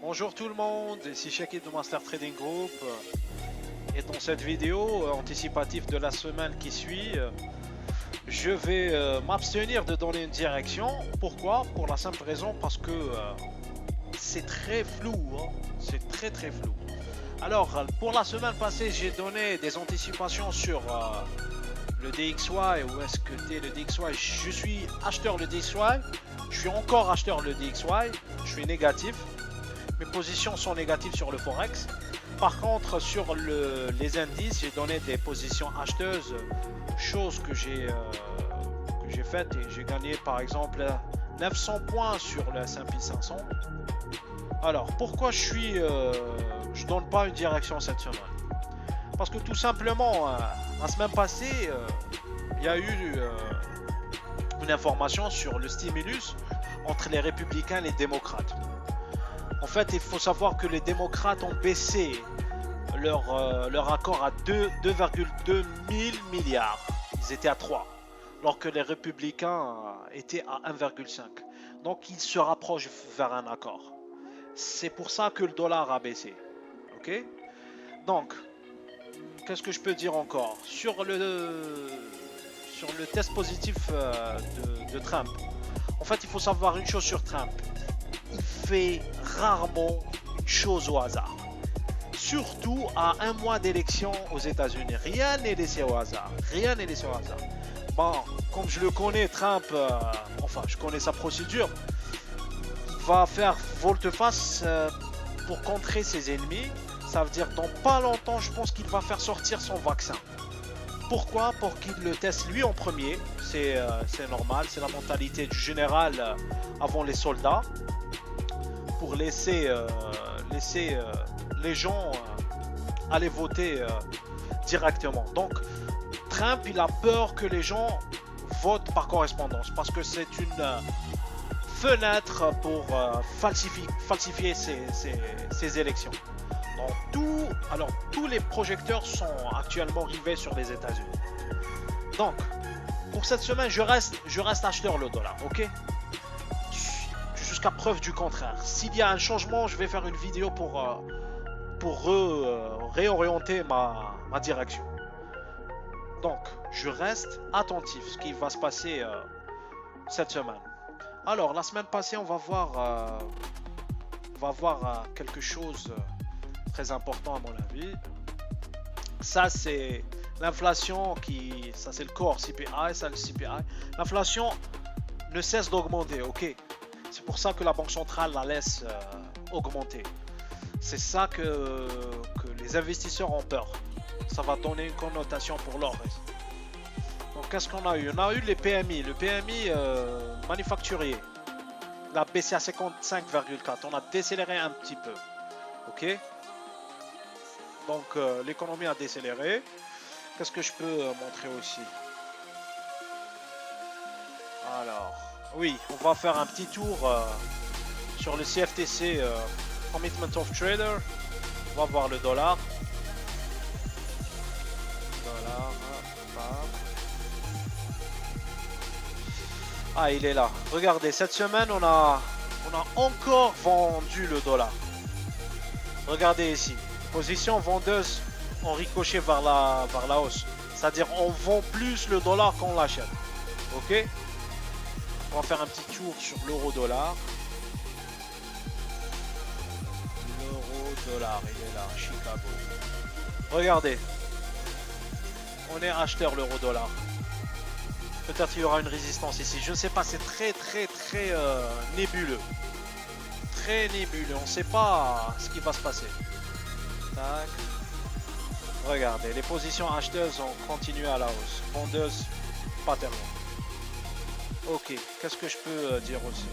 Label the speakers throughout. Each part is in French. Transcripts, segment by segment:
Speaker 1: Bonjour tout le monde, ici Shakib de Master Trading Group. Et dans cette vidéo anticipative de la semaine qui suit, je vais m'abstenir de donner une direction. Pourquoi? Pour la simple raison parce que c'est très flou, hein. C'est très flou. Alors, pour la semaine passée, j'ai donné des anticipations sur le DXY. Où est-ce que t'es le DXY? Je suis acheteur le DXY. Je suis encore acheteur le DXY. Je suis négatif. Mes positions sont négatives sur le Forex. Par contre, sur les indices, j'ai donné des positions acheteuses, chose que j'ai faite et j'ai gagné par exemple 900 points sur le S&P 500. Alors, pourquoi je donne pas une direction cette semaine? Parce que tout simplement, la semaine passée, il y a eu une information sur le stimulus entre les républicains et les démocrates. En fait, il faut savoir que les démocrates ont baissé leur accord à 2,2 000 milliards. Ils étaient à 3, alors que les républicains étaient à 1,5. Donc, ils se rapprochent vers un accord. C'est pour ça que le dollar a baissé. Ok? Donc, qu'est-ce que je peux dire encore sur le test positif de Trump? En fait, il faut savoir une chose sur Trump. Il fait rarement une chose au hasard. Surtout à un mois d'élection aux États-Unis. Rien n'est laissé au hasard. Rien n'est laissé au hasard. Bon, comme je le connais, Trump, enfin, je connais sa procédure. Il va faire volte-face pour contrer ses ennemis. Ça veut dire dans pas longtemps, je pense qu'il va faire sortir son vaccin. Pourquoi? Pour qu'il le teste lui en premier. C'est normal, c'est la mentalité du général avant les soldats. Pour laisser les gens aller voter directement. Donc, Trump, il a peur que les gens votent par correspondance parce que c'est une fenêtre pour falsifier ces élections. Donc, tous les projecteurs sont actuellement rivés sur les États-Unis. Donc, pour cette semaine, je reste acheteur le dollar, ok? Jusqu'à preuve du contraire. S'il y a un changement, je vais faire une vidéo pour réorienter ma direction. Donc, je reste attentif à ce qui va se passer cette semaine. Alors, la semaine passée, on va voir quelque chose très important à mon avis. Ça, c'est l'inflation ça c'est le core CPI, ça le CPI. L'inflation ne cesse d'augmenter, ok? C'est pour ça que la Banque centrale la laisse augmenter. C'est ça que les investisseurs ont peur. Ça va donner une connotation pour l'or. Donc qu'est-ce qu'on a eu? On a eu les PMI. Le PMI manufacturier. Il a baissé à 55,4. On a décéléré un petit peu. Ok? Donc l'économie a décéléré. Qu'est-ce que je peux montrer aussi? Alors... Oui, on va faire un petit tour sur le CFTC Commitment of Trader. On va voir le dollar. Ah, il est là. Regardez, cette semaine, on a encore vendu le dollar. Regardez ici. Position vendeuse en ricochet vers la hausse. C'est-à-dire, on vend plus le dollar qu'on l'achète. Ok? On va faire un petit tour sur l'euro-dollar. L'euro-dollar, il est là, Chicago. Regardez. On est acheteur l'euro-dollar. Peut-être qu'il y aura une résistance ici. Je ne sais pas, c'est très nébuleux. Très nébuleux. On ne sait pas ce qui va se passer. Tac. Regardez, les positions acheteuses ont continué à la hausse. Vendeuses, pas tellement. Ok, qu'est-ce que je peux dire aussi?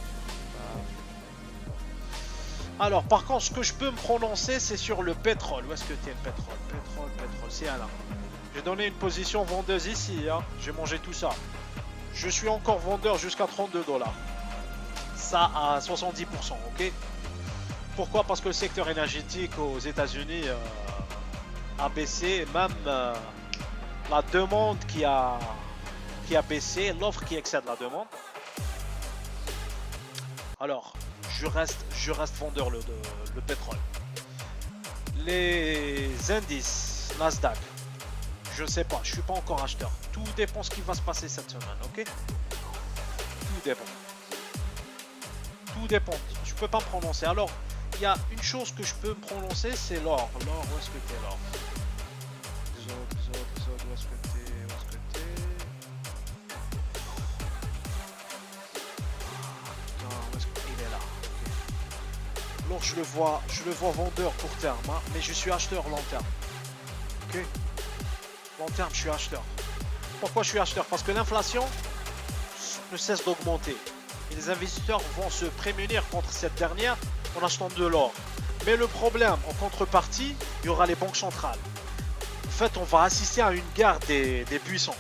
Speaker 1: Alors, par contre, ce que je peux me prononcer, c'est sur le pétrole. Où est-ce que t'es le pétrole? Pétrole, c'est là. J'ai donné une position vendeuse ici, hein. J'ai mangé tout ça. Je suis encore vendeur jusqu'à 32 $. Ça à 70%, ok? Pourquoi? Parce que le secteur énergétique aux États-Unis a baissé, même la demande qui a baissé, l'offre qui excède la demande. Alors, je reste vendeur le pétrole. Les indices Nasdaq, je sais pas, je suis pas encore acheteur. Tout dépend ce qui va se passer cette semaine, ok? Tout dépend. Tout dépend. Je peux pas me prononcer. Alors, il y a une chose que je peux me prononcer, c'est l'or. L'or, où est-ce que t'es l'or? Zod, où est-ce que t'es? Où est-ce que t'es? Où est-ce qu'il est là? Okay. L'or, je le vois vendeur court terme, hein, mais je suis acheteur long terme. Ok? Long terme, je suis acheteur. Pourquoi je suis acheteur? Parce que l'inflation ne cesse d'augmenter. Et les investisseurs vont se prémunir contre cette dernière en achetant de l'or. Mais le problème, en contrepartie, il y aura les banques centrales. En fait, on va assister à une guerre des puissants.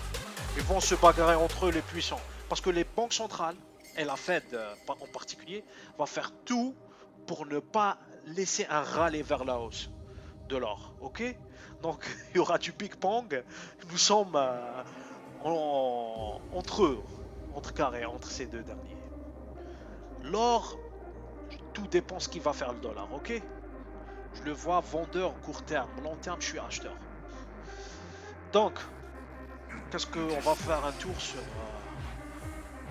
Speaker 1: Ils vont se bagarrer entre eux, les puissants. Parce que les banques centrales, et la Fed en particulier, va faire tout pour ne pas laisser un râler vers la hausse de l'or. Ok? Donc, il y aura du ping-pong. Nous sommes entre carrés, entre ces deux derniers. L'or, tout dépend ce qui va faire le dollar, ok? Je le vois vendeur court terme, long terme, je suis acheteur. Donc, qu'est-ce qu'on va faire un tour sur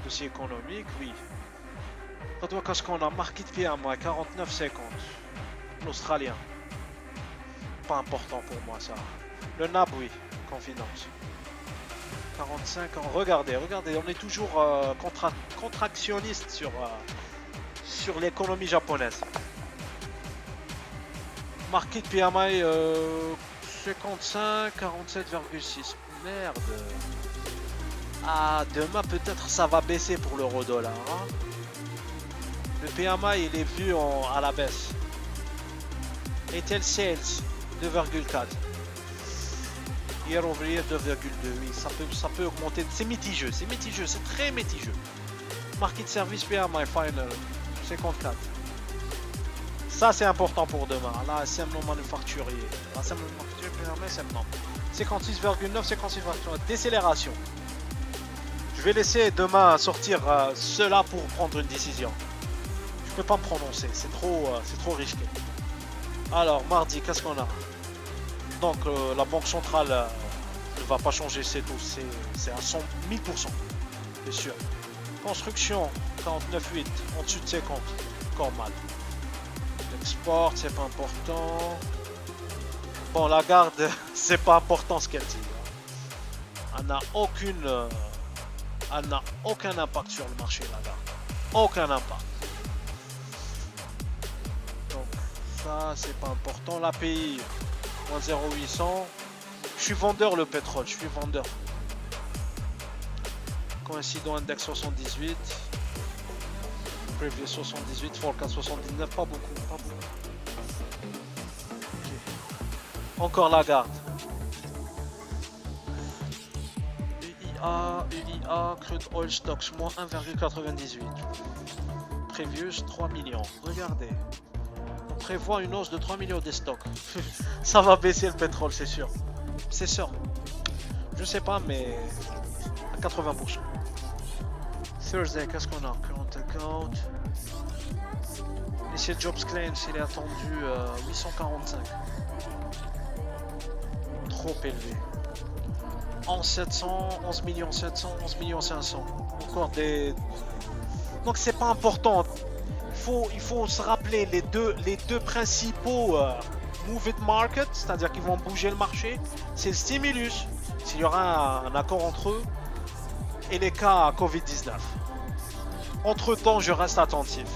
Speaker 1: dossier économique? Oui. Qu'est-ce qu'on a? Market PMI 49,50. L'Australien. Pas important pour moi ça. Le NAB, oui. Confidence. 45 ans. Regardez, on est toujours contractionniste sur l'économie japonaise. Market PMI 55, 47,6. Merde. Ah, demain peut-être ça va baisser pour l'euro-dollar. Hein. Le PMI il est vu à la baisse. Retail Sales 2,4. Year over year 2,2. Oui, ça peut augmenter. C'est mitigeux, c'est très mitigeux. Market Service PMI Final 54. Ça c'est important pour demain. Là, assemblement manufacturier. Assemblement manufacturier PMI, c'est 56,9, 56,9. Décélération. Je vais laisser demain sortir cela pour prendre une décision. Je peux pas me prononcer, c'est trop risqué. Alors, mardi, qu'est-ce qu'on a? Donc, la banque centrale ne va pas changer ses taux, c'est à 100 1000%, c'est sûr. Construction, 49,8, en dessus de 50, encore mal. L'export, c'est pas important. Bon, la garde, c'est pas important ce qu'elle dit. Elle n'a aucun impact sur le marché, la garde. Aucun impact. Donc, ça, c'est pas important. L'API, 0,800. Je suis vendeur le pétrole, je suis vendeur. Coïncident index 78. Previous 78, forecast 79, pas beaucoup. Okay. Encore la garde. UIA, crude oil stocks, moins 1,98. Previous 3 millions. Regardez. On prévoit une hausse de 3 millions des stocks. Ça va baisser le pétrole, c'est sûr. C'est sûr. Je sais pas, mais à 80%. Thursday, qu'est-ce qu'on a? Current account. Ici, Jobs Claims, il est attendu 845. Trop élevé. 11,700, 11 millions 700, 11 millions 500. Encore des... Donc c'est pas important. Il faut se rappeler les deux principaux moving market, c'est-à-dire qu'ils vont bouger le marché. C'est le stimulus, s'il y aura un accord entre eux, et les cas Covid-19. Entre temps, je reste attentif.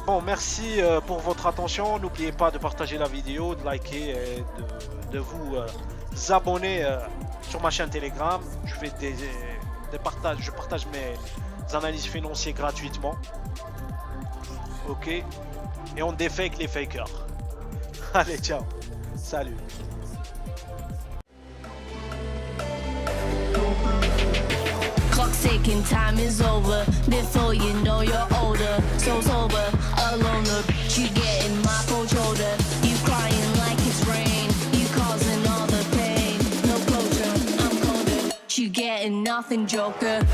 Speaker 1: Bon, merci pour votre attention. N'oubliez pas de partager la vidéo, de liker et de vous abonner sur ma chaîne Telegram. Je fais je partage mes analyses financières gratuitement. Ok. Et on défake les fakers. Allez, ciao. Salut.
Speaker 2: Clock's ticking, time is over. Before you know you're older. So sober, alone, but you getting my cold shoulder. You crying like it's rain. You causing all the pain. No closure, I'm colder. You getting nothing, Joker.